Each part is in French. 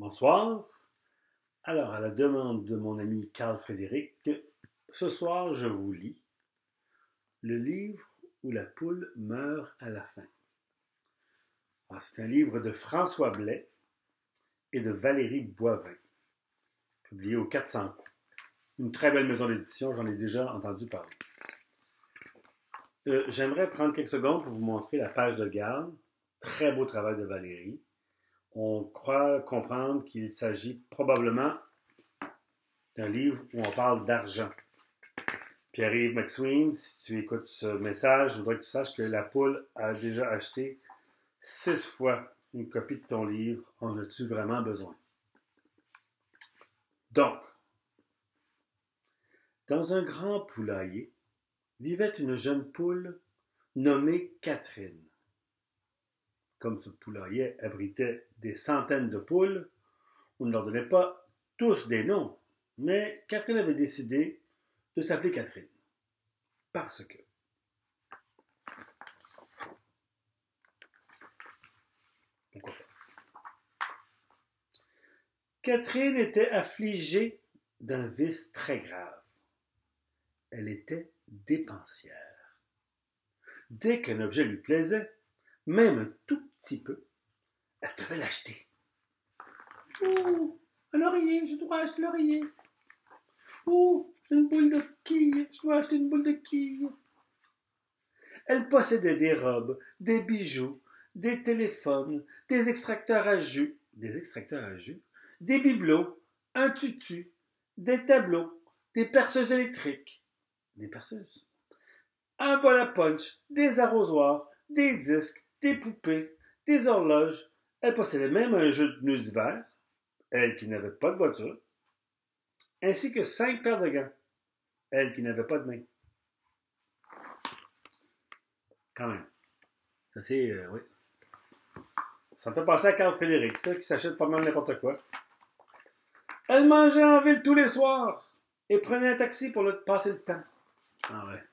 Bonsoir. Alors, à la demande de mon ami Carl Frédéric, ce soir, je vous lis le livre où la poule meurt à la fin. C'est un livre de François Blais et de Valérie Boivin, publié au 400 coups. Une très belle maison d'édition, j'en ai déjà entendu parler. J'aimerais prendre quelques secondes pour vous montrer la page de garde. Très beau travail de Valérie. On croit comprendre qu'il s'agit probablement d'un livre où on parle d'argent. Pierre-Yves McSween, si tu écoutes ce message, je voudrais que tu saches que la poule a déjà acheté 6 fois une copie de ton livre. En as-tu vraiment besoin? Donc, dans un grand poulailler vivait une jeune poule nommée Catherine. Comme ce poulailler abritait des centaines de poules, on ne leur donnait pas tous des noms, mais Catherine avait décidé de s'appeler Catherine. Parce que pourquoi pas? Catherine était affligée d'un vice très grave. Elle était dépensière. Dès qu'un objet lui plaisait, même un tout petit peu, elle devait l'acheter. Oh, un laurier, je dois acheter l'oreiller. Oh, une boule de quilles, je dois acheter une boule de quilles. Elle possédait des robes, des bijoux, des téléphones, des extracteurs à jus, des bibelots, un tutu, des tableaux, des perceuses électriques, un bol à punch, des arrosoirs, des disques, des poupées, des horloges. Elle possédait même un jeu de pneus d'hiver, elle qui n'avait pas de voiture, ainsi que 5 paires de gants, elle qui n'avait pas de main. Quand même. Ça c'est, oui. Ça me fait penser à Carl Frédéric, ça, qui s'achète pas mal n'importe quoi. Elle mangeait en ville tous les soirs et prenait un taxi pour passer le temps. Ah ouais.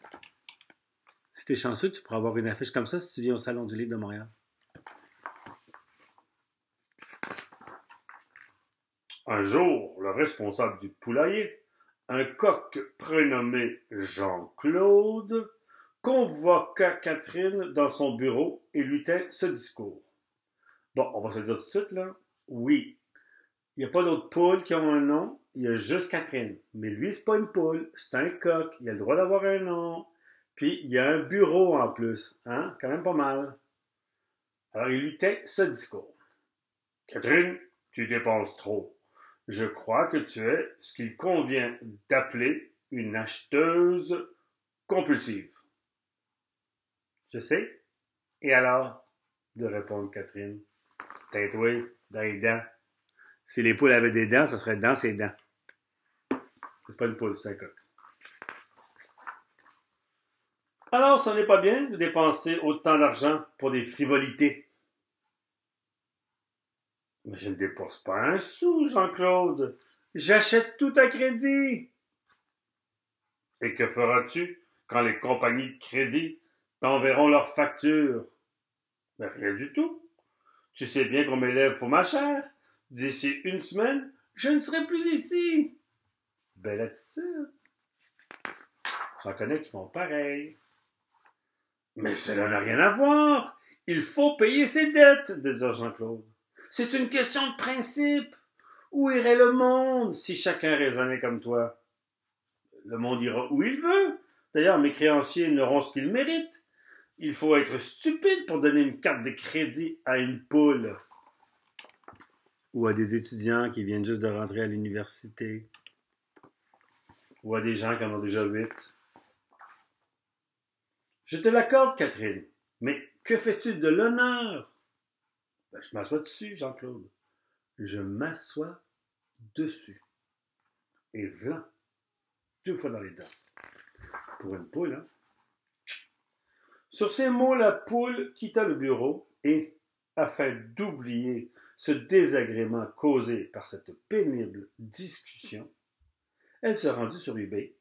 Si t'es chanceux, tu pourras avoir une affiche comme ça si tu viens au Salon du Livre de Montréal. Un jour, le responsable du poulailler, un coq prénommé Jean-Claude, convoqua Catherine dans son bureau et lui tint ce discours. Bon, on va se dire tout de suite, là. Oui, il n'y a pas d'autres poules qui ont un nom, il y a juste Catherine. Mais lui, c'est pas une poule, c'est un coq, il a le droit d'avoir un nom. Puis, il y a un bureau en plus, hein? C'est quand même pas mal. Alors, il lui tint ce discours. Catherine, tu dépenses trop. Je crois que tu es ce qu'il convient d'appeler une acheteuse compulsive. Je sais. Et alors? De répondre Catherine. Tais-toi, dans les dents. Si les poules avaient des dents, ça serait dans ses dents. C'est pas une poule, c'est un coq. Alors, ce n'est pas bien de dépenser autant d'argent pour des frivolités. Mais je ne dépense pas un sou, Jean-Claude. J'achète tout à crédit. Et que feras-tu quand les compagnies de crédit t'enverront leurs factures? Ben, rien du tout. Tu sais bien qu'on m'élève pour ma chère. D'ici une semaine, je ne serai plus ici. Belle attitude. J'en connais qui font pareil. Mais cela n'a rien à voir. Il faut payer ses dettes, dit Jean-Claude. C'est une question de principe. Où irait le monde si chacun raisonnait comme toi? Le monde ira où il veut. D'ailleurs, mes créanciers n'auront ce qu'ils méritent. Il faut être stupide pour donner une carte de crédit à une poule. Ou à des étudiants qui viennent juste de rentrer à l'université. Ou à des gens qui en ont déjà 8. Je te l'accorde, Catherine. Mais que fais-tu de l'honneur? Ben, je m'assois dessus, Jean-Claude. Je m'assois dessus. Et v'lan, 2 fois dans les dents. Pour une poule, hein? Sur ces mots, la poule quitta le bureau et, afin d'oublier ce désagrément causé par cette pénible discussion, elle se rendit sur eBay,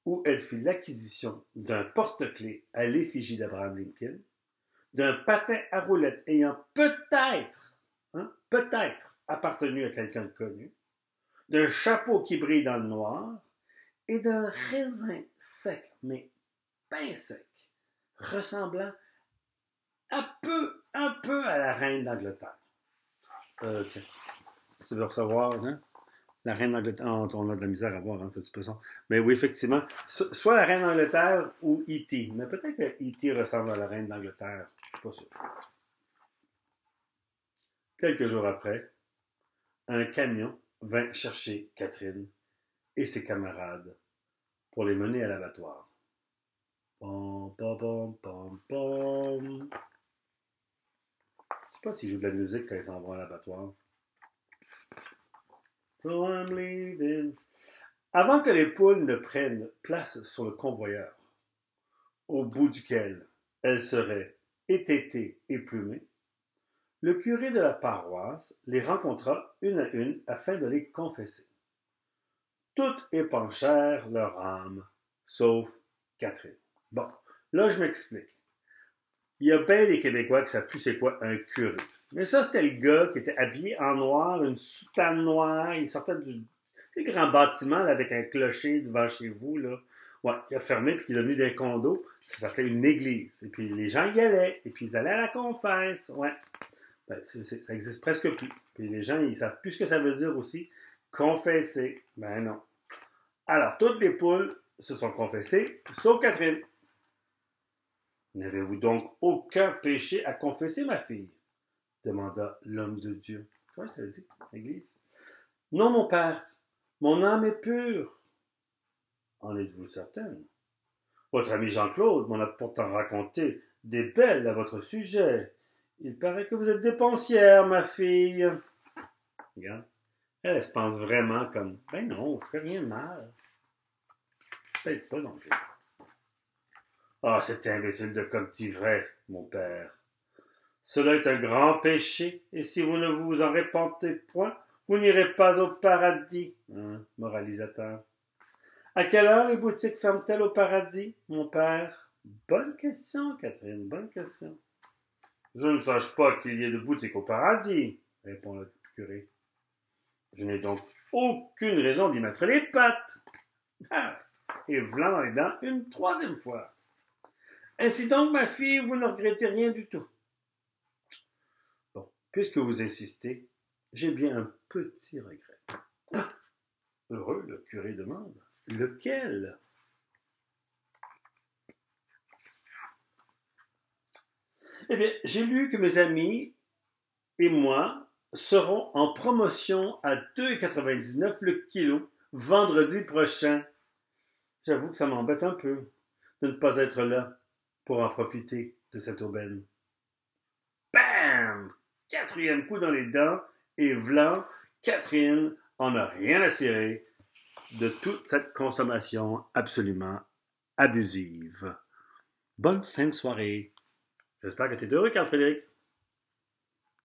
où elle fit l'acquisition d'un porte-clés à l'effigie d'Abraham Lincoln, d'un patin à roulettes ayant peut-être appartenu à quelqu'un de connu, d'un chapeau qui brille dans le noir et d'un raisin sec, mais pain sec, ressemblant un peu à la reine d'Angleterre. Tiens, si tu veux recevoir, hein? La reine d'Angleterre, on a de la misère à voir, hein, cette expression. Mais oui, effectivement, soit la reine d'Angleterre ou E.T. Mais peut-être que E.T. ressemble à la reine d'Angleterre. Je suis pas sûr. Quelques jours après, un camion vint chercher Catherine et ses camarades pour les mener à l'abattoir. Pom, pom, pom, pom, pom. Je sais pas s'ils jouent de la musique quand ils s'en vont à l'abattoir. So I'm leaving. Avant que les poules ne prennent place sur le convoyeur, au bout duquel elles seraient étêtées et plumées, le curé de la paroisse les rencontra une à une afin de les confesser. Toutes épanchèrent leur âme, sauf Catherine. Bon, là, je m'explique. Il y a bien des Québécois qui savent plus c'est quoi un curé. Mais ça, c'était le gars qui était habillé en noir, une soutane noire, il sortait du grand bâtiment là, avec un clocher devant chez vous, là. Ouais, qui a fermé puis qui est devenu des condos. Ça s'appelait une église. Et puis les gens y allaient. Et puis ils allaient à la confesse. Ouais. Ben, ça existe presque plus. Puis les gens, ils savent plus ce que ça veut dire aussi. Confesser. Ben non. Alors, toutes les poules se sont confessées, sauf Catherine. N'avez-vous donc aucun péché à confesser, ma fille? Demanda l'homme de Dieu. Tu vois, je te l'ai dit, l'église. Non, mon père, mon âme est pure. En êtes-vous certaine? Votre ami Jean-Claude m'en a pourtant raconté des belles à votre sujet. Il paraît que vous êtes dépensière, ma fille. Regarde, elle se pense vraiment comme, ben non, je fais rien de mal. Peut-être ça, donc. Ah, cet imbécile de Coptivray, mon père. Cela est un grand péché, et si vous ne vous en repentez point, vous n'irez pas au paradis. Hein, moralisateur. À quelle heure les boutiques ferment-elles au paradis, mon père? Bonne question, Catherine, bonne question. Je ne sache pas qu'il y ait de boutique au paradis, répond le curé. Je n'ai donc aucune raison d'y mettre les pattes. Ah, et v'là dans les dents une troisième fois. Ainsi donc, ma fille, vous ne regrettez rien du tout. Bon, puisque vous insistez, j'ai bien un petit regret. Ah, heureux, le curé demande. Lequel? Eh bien, j'ai lu que mes amis et moi seront en promotion à 2,99 le kilo vendredi prochain. J'avoue que ça m'embête un peu de ne pas être là pour en profiter de cette aubaine. Bam! Quatrième coup dans les dents, et v'là, Catherine en a rien à cirer de toute cette consommation absolument abusive. Bonne fin de soirée. J'espère que tu es heureux, Carl-Frédéric.